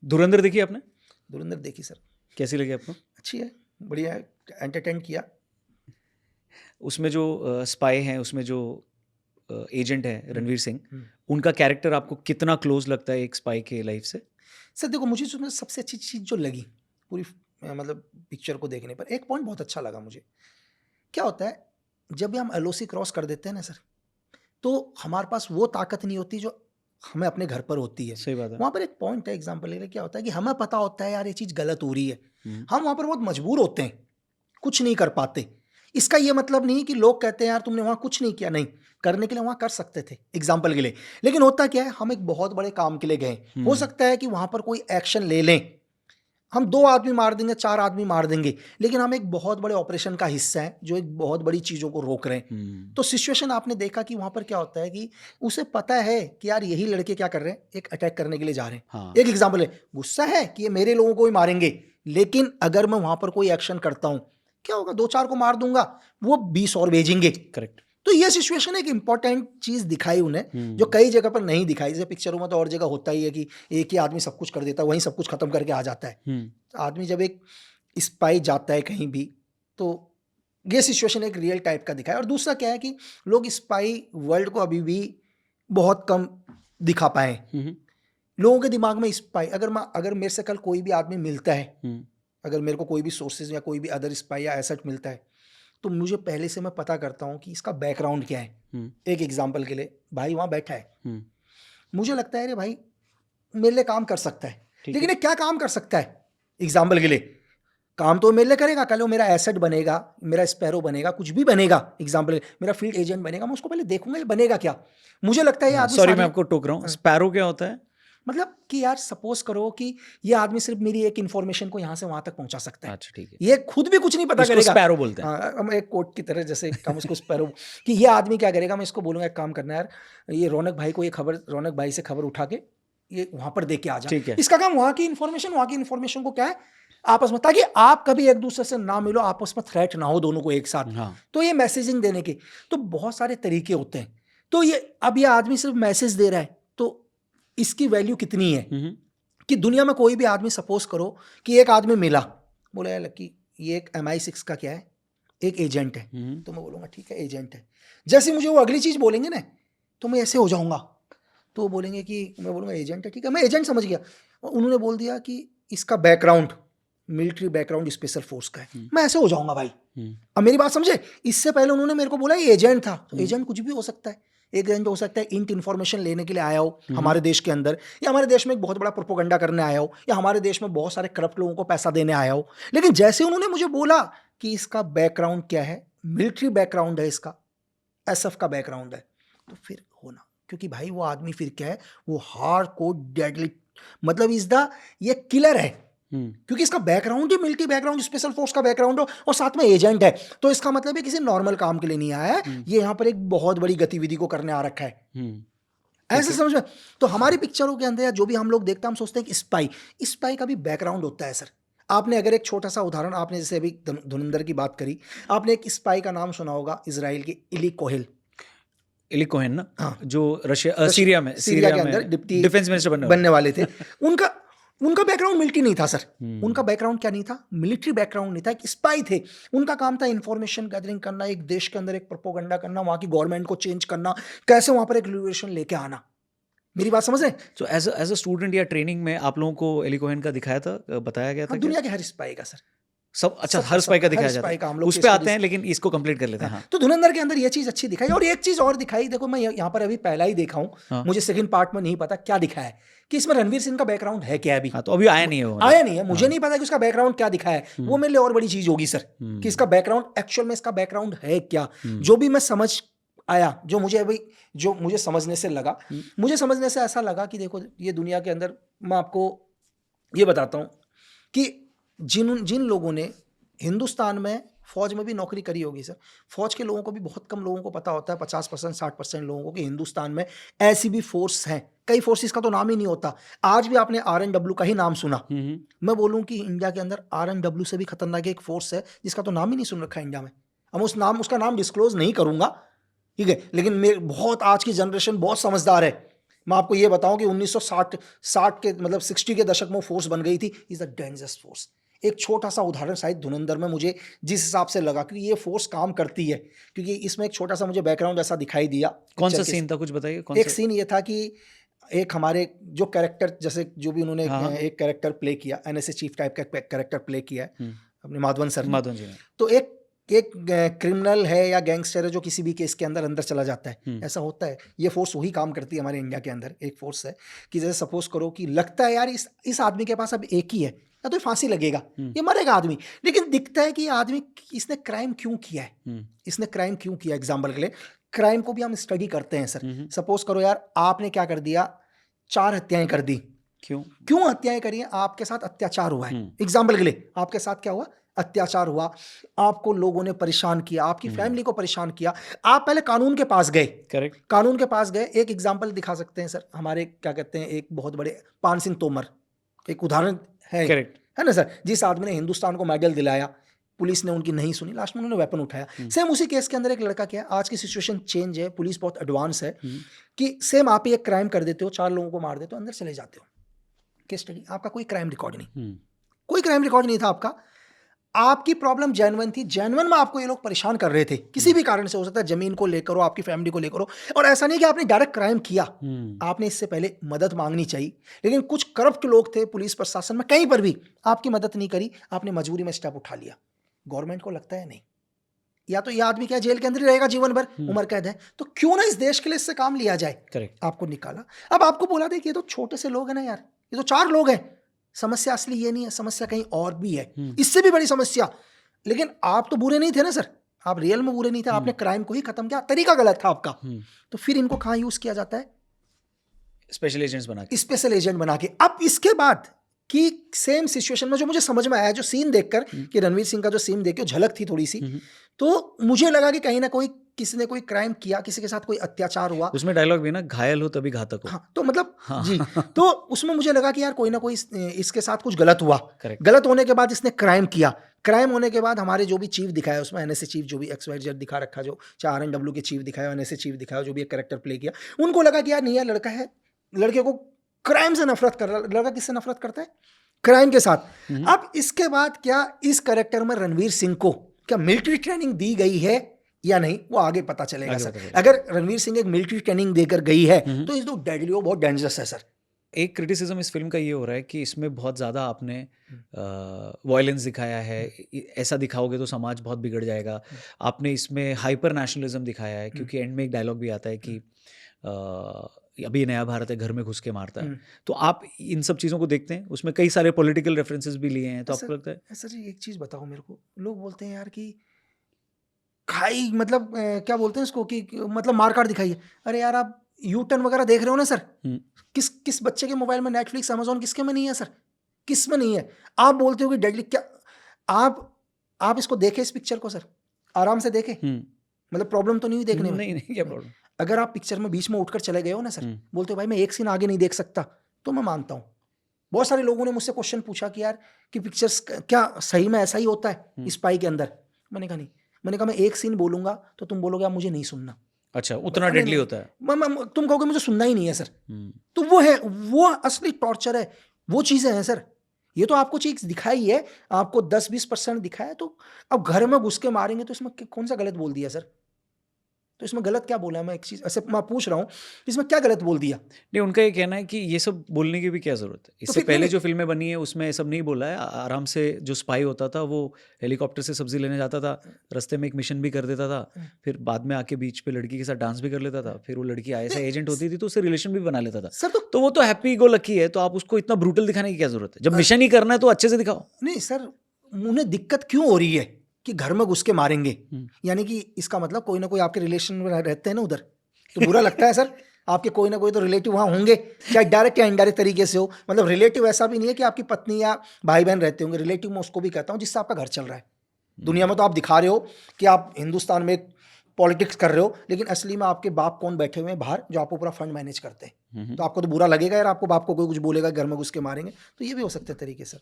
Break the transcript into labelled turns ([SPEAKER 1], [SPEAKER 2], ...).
[SPEAKER 1] धुरंधर देखी आपने?
[SPEAKER 2] धुरंधर देखी सर,
[SPEAKER 1] कैसी लगी आपको?
[SPEAKER 2] अच्छी है, बढ़िया है, एंटरटेन किया।
[SPEAKER 1] उसमें जो स्पाई हैं, उसमें जो एजेंट है रणवीर सिंह,
[SPEAKER 2] हम्म।
[SPEAKER 1] उनका कैरेक्टर आपको कितना क्लोज लगता है एक स्पाई के लाइफ से?
[SPEAKER 2] सर देखो, मुझे उसमें सबसे अच्छी चीज़ जो लगी पूरी मतलब पिक्चर को देखने पर, एक पॉइंट बहुत अच्छा लगा मुझे। क्या होता है, जब भी हम एलओसी क्रॉस कर देते हैं ना सर, तो हमारे पास वो ताकत नहीं होती जो हमें अपने घर पर होती है।
[SPEAKER 1] सही बात है।
[SPEAKER 2] वहाँ पर एक पॉइंट है, एग्जाम्पल ले क्या होता है कि हमें पता होता है यार ये चीज़ गलत हो रही है,
[SPEAKER 1] हम्म,
[SPEAKER 2] हम वहाँ पर बहुत मजबूर होते हैं, कुछ नहीं कर पाते। इसका ये मतलब नहीं कि लोग कहते हैं यार तुमने वहाँ कुछ नहीं किया, नहीं, करने के लिए वहाँ कर सकते थे एग्जाम्पल के लिए। लेकिन होता क्या है, हम एक बहुत बड़े काम के लिए गए, हो सकता है कि वहाँ पर कोई एक्शन ले लें, हम 2 आदमी मार देंगे, 4 आदमी मार देंगे, लेकिन हम एक बहुत बड़े ऑपरेशन का हिस्सा हैं जो एक बहुत बड़ी चीज़ों को रोक रहे हैं। तो सिचुएशन आपने देखा कि वहाँ पर क्या होता है कि उसे पता है कि यार यही लड़के क्या कर रहे हैं, एक अटैक करने के लिए जा रहे हैं।
[SPEAKER 1] हाँ।
[SPEAKER 2] एक एग्जाम्पल है, गुस्सा है कि ये मेरे लोगों को ही मारेंगे, लेकिन अगर मैं वहाँ पर कोई एक्शन करता हूँ, क्या होगा, 2-4 को मार दूंगा, वो 20 और भेजेंगे।
[SPEAKER 1] करेक्ट।
[SPEAKER 2] तो ये सिचुएशन एक इंपॉर्टेंट चीज दिखाई उन्हें, जो कई जगह पर नहीं दिखाई। जैसे पिक्चरों में तो और जगह होता ही है कि एक ही आदमी सब कुछ कर देता है, वहीं सब कुछ खत्म करके आ जाता है। आदमी जब एक स्पाई जाता है कहीं भी, तो ये सिचुएशन एक रियल टाइप का दिखाया। और दूसरा क्या है कि लोग स्पाई वर्ल्ड को अभी भी बहुत कम दिखा पाए। लोगों के दिमाग में स्पाई, अगर मेरे से कल कोई भी आदमी मिलता है, अगर मेरे को कोई भी सोर्सेज या कोई भी अदर स्पाई या एसेट मिलता है, तो मुझे पहले से मैं पता करता हूँ कि इसका बैकग्राउंड क्या है। एक एग्जाम्पल के लिए, भाई वहाँ बैठा है, मुझे लगता है रे भाई मेरे लिए काम कर सकता है, लेकिन ये क्या काम कर सकता है, एग्जाम्पल के लिए काम तो मेरे लिए करेगा, कल वो मेरा एसेट बनेगा, मेरा स्पैरो बनेगा, कुछ भी बनेगा, एग्जाम्पल मेरा फील्ड एजेंट बनेगा, मैं उसको पहले देखूंगा ये बनेगा क्या। मुझे लगता है ये आदमी,
[SPEAKER 1] सॉरी मैं आपको टोक रहा हूँ, स्पैरो क्या होता है?
[SPEAKER 2] मतलब कि यार सपोज करो कि ये आदमी सिर्फ मेरी एक इन्फॉर्मेशन को यहाँ से वहां तक पहुंचा सकता है।
[SPEAKER 1] अच्छा ठीक है।
[SPEAKER 2] ये खुद भी कुछ नहीं पता करेगा।
[SPEAKER 1] स्पैरो बोलते हैं।
[SPEAKER 2] हम एक कोट की तरह, जैसे हम उसको स्पैरो कि ये आदमी क्या करेगा, मैं इसको बोलूंगा एक काम करना यार, ये रौनक भाई को, ये खबर, रौनक भाई से खबर उठा के ये वहां पर दे के आ जा। इसका काम वहां की इन्फॉर्मेशन को क्या है आपस में, ताकि आप कभी एक दूसरे से ना मिलो, आपस में थ्रेट ना हो दोनों को एक साथ। तो ये मैसेजिंग देने के तो बहुत सारे तरीके होते हैं। तो ये अब ये आदमी सिर्फ मैसेज दे रहा है, तो इसकी वैल्यू कितनी है कि दुनिया में कोई भी आदमी, सपोज करो कि एक आदमी मिला, बोला यार लक्की ये एक MI6 का क्या है, एक एजेंट है, तो मैं बोलूँगा ठीक है एजेंट है। जैसे मुझे वो अगली चीज़ बोलेंगे ना, तो मैं ऐसे हो जाऊँगा, तो वो बोलेंगे कि, मैं बोलूँगा एजेंट है, ठीक है मैं एजेंट समझ गया। उन्होंने बोल दिया कि इसका background military background special force का है, मैं ऐसे हो जाऊँगा भाई। अब मेरी बात समझे, इससे पहले उन्होंने मेरे को बोला ये एजेंट था, तो एजेंट कुछ भी हो सकता है। एक एजेंट हो सकता है इंट इन्फॉर्मेशन लेने के लिए आया हो हमारे देश के अंदर, या हमारे देश में एक बहुत बड़ा प्रोपोगंडा करने आया हो, या हमारे देश में बहुत सारे करप्ट लोगों को पैसा देने आया हो। लेकिन जैसे उन्होंने मुझे बोला कि इसका बैकग्राउंड क्या है, मिलिट्री बैकग्राउंड है इसका, SF का बैकग्राउंड है, तो फिर होना, क्योंकि भाई वो आदमी फिर क्या है, वो हार्ड कोर डेडली, मतलब इज द ये किलर है, क्योंकि इसका बैकग्राउंड ही मिलिट्री बैकग्राउंड स्पेशल फोर्स का बैकग्राउंड हो और साथ में एजेंट है। तो इसका मतलब है किसी नॉर्मल काम के लिए नहीं आया है, ये यहाँ पर एक बहुत बड़ी गतिविधि को करने आ रखा है। ऐसे समझ में। तो हमारी पिक्चरों के अंदर जो भी हम लोग देखते हैं, हम सोचते हैं कि स्पाई का भी बैकग्राउंड होता है सर। आपने अगर एक छोटा सा उदाहरण, आपने जैसे अभी धुरंधर की बात करी, आपने एक स्पाई का नाम सुना होगा, इजराइल की इली कोहेन
[SPEAKER 1] ना,
[SPEAKER 2] हाँ,
[SPEAKER 1] जो रशिया सीरिया
[SPEAKER 2] के अंदर डिप्टी
[SPEAKER 1] डिफेंस मिनिस्टर
[SPEAKER 2] बनने वाले थे। उनका बैकग्राउंड मिलिट्री नहीं था सर। उनका बैकग्राउंड क्या नहीं था, मिलिट्री बैकग्राउंड नहीं था, एक स्पाई थे। उनका काम था इंफॉर्मेशन गैदरिंग करना, एक देश के अंदर एक प्रोपोगंडा करना, वहां की गवर्नमेंट को चेंज करना, कैसे वहां पर एक रिवोल्यूशन लेके आना। मेरी बात समझ रहे हैं?
[SPEAKER 1] तो एज अ स्टूडेंट या ट्रेनिंग में आप लोगों को एली कोहेन का दिखाया था, बताया गया था?
[SPEAKER 2] दुनिया के हर स्पाई का सर,
[SPEAKER 1] सब अच्छा, हर स्पाई का दिखाया जाता है, उस पे आते हैं, लेकिन इसको कंप्लीट कर लेते हैं। हाँ।
[SPEAKER 2] तो धुरंधर के अंदर ये चीज अच्छी दिखाई, और एक चीज और दिखाई, देखो मैं यहाँ पर अभी पहला ही देखा हूँ, हाँ। मुझे सेकंड पार्ट में नहीं पता क्या दिखाया है कि इसमें रणवीर सिंह का बैकग्राउंड है क्या। अभी
[SPEAKER 1] हाँ, तो अभी आया नहीं है,
[SPEAKER 2] आया नहीं है, मुझे नहीं पता कि उसका बैकग्राउंड क्या दिखाया है। वो मेरे लिए और बड़ी चीज होगी सर, कि इसका बैकग्राउंड एक्चुअल में इसका बैकग्राउंड है क्या। जो भी मैं समझ आया, जो मुझे समझने से लगा, मुझे समझने से ऐसा लगा कि देखो ये दुनिया के अंदर, मैं आपको ये बताता हूँ कि जिन लोगों ने हिंदुस्तान में फौज में भी नौकरी करी होगी सर, फौज के लोगों को भी बहुत कम लोगों को पता होता है, 50% 60% लोगों को, कि हिंदुस्तान में ऐसी भी फोर्स हैं। कई फोर्सेस का तो नाम ही नहीं होता। आज भी आपने RNW का ही नाम सुना। मैं बोलूं कि इंडिया के अंदर RNW से भी खतरनाक एक फोर्स है जिसका तो नाम ही नहीं सुन रखा इंडिया में। हम उसका नाम डिस्क्लोज नहीं करूंगा, ठीक है, लेकिन बहुत आज की जनरेशन बहुत समझदार है। मैं आपको ये बताऊं कि 1960 के मतलब 60 के दशक में फोर्स बन गई थी, इज अ डेंजरस फोर्स। एक छोटा सा उदाहरण शायद धुरंधर में मुझे जिस हिसाब से लगा, क्योंकि ये फोर्स काम करती है, क्योंकि इसमें एक छोटा सा मुझे बैकग्राउंड ऐसा दिखाई दिया।
[SPEAKER 1] कौन सा सीन था, कुछ बताइए।
[SPEAKER 2] एक सीन ये था कि एक हमारे जो कैरेक्टर, जैसे जो भी उन्होंने एक कैरेक्टर प्ले किया, एनएसए चीफ टाइप का कैरेक्टर प्ले किया है अपने माधवन सर ने। तो एक क्रिमिनल है या गैंगस्टर है जो किसी भी केस के अंदर चला जाता है, ऐसा होता है। ये फोर्स वही काम करती है हमारे इंडिया के अंदर। एक फोर्स है कि जैसे सपोज करो कि लगता है यार इस आदमी के पास अब एक ही है, या तो फांसी लगेगा, ये मरेगा आदमी, लेकिन दिखता है कि आदमी इसने क्राइम क्यों किया है, इसने क्राइम क्यों किया। एग्जाम्पल के लिए क्राइम को भी हम स्टडी करते हैं सर। सपोज करो यार आपने क्या कर दिया, 4 हत्याएं कर दी। क्यों हत्याएं करी हैं? आपके साथ अत्याचार हुआ है। एग्जाम्पल के लिए आपके साथ क्या हुआ, अत्याचार हुआ, आपको लोगों ने परेशान किया, आपकी फैमिली को परेशान किया, आप पहले कानून के पास गए। करेक्ट, कानून के पास गए। एक एग्जाम्पल दिखा सकते हैं सर, हमारे क्या कहते हैं, एक बहुत बड़े पान सिंह तोमर एक उदाहरण है। करेक्ट है ना सर, जिस आदमी ने हिंदुस्तान को मेडल दिलाया, पुलिस ने उनकी नहीं सुनी, लास्ट में उन्होंने वेपन उठाया। सेम उसी केस के अंदर एक लड़का क्या, आज की सिचुएशन चेंज है, पुलिस बहुत एडवांस है, कि सेम आप ही एक क्राइम कर देते हो, 4 लोगों को मार देते हो, अंदर चले जाते हो। केस स्टडी, आपका कोई क्राइम रिकॉर्ड नहीं, कोई क्राइम रिकॉर्ड नहीं था आपका, आपकी प्रॉब्लम जेन्युइन थी, जेन्युइन में आपको ये लोग परेशान कर रहे थे, किसी भी कारण से हो सकता है, जमीन को लेकर हो, आपकी फैमिली को लेकर हो, और ऐसा नहीं कि आपने डायरेक्ट क्राइम किया, आपने इससे पहले मदद मांगनी चाहिए, लेकिन कुछ करप्ट लोग थे पुलिस प्रशासन में, कहीं पर भी आपकी मदद नहीं करी, आपने मजबूरी में स्टेप उठा लिया। गवर्नमेंट को लगता है नहीं, या तो ये आदमी क्या जेल के अंदर ही रहेगा जीवन भर, उम्र कैद है, तो क्यों ना इस देश के लिए इससे काम लिया जाए। करेक्ट, आपको निकाला। अब आपको बोला दे कि ये तो छोटे से लोग हैं ना यार, ये तो 4 लोग हैं, समस्या असली ये नहीं है, समस्या कहीं और भी है, इससे भी बड़ी समस्या। लेकिन आप तो बुरे नहीं थे ना सर, आप रियल में बुरे नहीं थे, आपने क्राइम को ही खत्म किया, तरीका गलत था आपका। तो फिर इनको कहाँ यूज किया जाता है, स्पेशल एजेंट्स बना के, स्पेशल एजेंट बना के। अब इसके बाद कि सेम सिचुएशन में जो मुझे समझ में आया, जो सीन देखकर कि रणवीर सिंह का जो सीन देख के झलक थी थोड़ी सी, तो मुझे लगा कि कहीं ना कोई किसी ने कोई क्राइम किया, किसी के साथ कोई अत्याचार हुआ। उसमें डायलॉग भी ना, घायल हो तभी घातक हो। हाँ, तो मतलब जी, तो उसमें मुझे लगा कि यार कोई ना कोई इसके साथ कुछ गलत हुआ। गलत होने के बाद इसने क्राइम किया, क्राइम होने के बाद हमारे जो भी चीफ दिखाया उसमें, एनएसए चीफ जो भी XYZ दिखा रखा, जो चाहे RNW के चीफ दिखाया, एनएसए चीफ दिखाया, जो भी एक कैरेक्टर प्ले किया, उनको लगा कि यार नहीं, यार लड़का है, लड़के को क्राइम से नफरत कर रहा। लड़का किससे नफरत करता है, क्राइम के साथ। अब इसके बाद क्या इस कैरेक्टर में रणवीर सिंह को क्या मिलिट्री ट्रेनिंग दी गई है या नहीं, वो आगे पता चलेगा सर। अगर रणवीर सिंह एक मिलिट्री ट्रेनिंग देकर गई है तो इस दो डेडली, वो बहुत डेंजरस है सर। एक क्रिटिसिज्म इस फिल्म का ये हो रहा है कि इसमें बहुत ज़्यादा आपने वायलेंस दिखाया है, ऐसा दिखाओगे तो समाज बहुत बिगड़ जाएगा। आपने इसमें हाइपर नेशनलिज्म दिखाया है, क्योंकि एंड में एक डायलॉग भी आता है कि अभी नया भारत है, घर में घुस के मारता है। तो आप इन सब चीज़ों को देखते हैं, उसमें कई सारे पॉलिटिकल रेफरेंसेस भी लिए हैं, तो आपको लगता है? सर जी एक चीज़ बताओ मेरे को, लोग बोलते हैं यार कि खाई मतलब क्या बोलते हैं इसको, कि मतलब मारकाट दिखाइए। अरे यार आप U-turn वगैरह देख रहे हो ना सर, किस बच्चे के मोबाइल में नेटफ्लिक्स, अमेजोन, किसके में नहीं है सर, किस में नहीं है? आप बोलते हो कि डेडली, क्या आप इसको देखें, इस पिक्चर को सर, आराम से देखें, मतलब प्रॉब्लम तो नहीं हुई देखने में? नहीं, क्या प्रॉब्लम? अगर आप पिक्चर में बीच में उठकर चले गए हो ना सर, बोलते हो भाई मैं एक सीन आगे नहीं देख सकता, तो मैं मानता हूँ। बहुत सारे लोगों ने मुझसे क्वेश्चन पूछा कि यार कि पिक्चर्स क्या सही में ऐसा ही होता है स्पाई के अंदर? मैंने कहा नहीं, मैंने कहा मैं एक सीन बोलूंगा तो तुम बोलोगे आप मुझे नहीं सुनना। अच्छा, उतना डेडली होता है? तुम कहोगे मुझे सुनना ही नहीं है सर। तो वो है, वो असली टॉर्चर है, वो चीजें हैं सर। ये तो आपको चीज दिखाई है, आपको 10-20% दिखाया, तो अब घर में घुस के मारेंगे तो इसमें कौन सा गलत बोल दिया सर? तो इसमें गलत क्या बोला? मैं एक चीज ऐसे मैं पूछ रहा हूँ, इसमें क्या गलत बोल दिया? नहीं, उनका ये कहना है कि ये सब बोलने की भी क्या जरूरत है, इससे पहले जो फिल्में बनी है उसमें सब नहीं बोला है। आराम से जो स्पाई होता था वो हेलीकॉप्टर से सब्जी लेने जाता था, रास्ते में एक मिशन भी कर देता था, फिर बाद में आके बीच पे लड़की के साथ डांस भी कर लेता था, फिर वो लड़की ISI एजेंट होती थी तो उससे रिलेशन भी बना लेता था सर। तो वो तो हैप्पी गो लकी है, तो आप उसको इतना ब्रूटल दिखाने की क्या जरूरत है? जब मिशन ही करना है तो अच्छे से दिखाओ। नहीं सर, उन्हें दिक्कत क्यों हो रही है कि घर में घुस के मारेंगे? यानी कि इसका मतलब कोई ना कोई आपके रिलेशन में रहते हैं ना उधर, तो बुरा लगता है सर। आपके कोई ना कोई तो रिलेटिव वहाँ होंगे, चाहे डायरेक्ट या इनडायरेक्ट तरीके से हो। मतलब रिलेटिव ऐसा भी नहीं है कि आपकी पत्नी या भाई बहन रहते होंगे, रिलेटिव मैं उसको भी कहता हूँ जिससे आपका घर चल रहा है। दुनिया में तो आप दिखा रहे हो कि आप हिंदुस्तान में पॉलिटिक्स कर रहे हो, लेकिन असली में आपके बाप कौन बैठे हुए हैं बाहर जो आपको पूरा फंड मैनेज करते हैं। तो आपको तो बुरा लगेगा यार, आपको बाप को कोई कुछ बोलेगा घर में घुस के मारेंगे, तो ये भी हो सकते हैं तरीके से।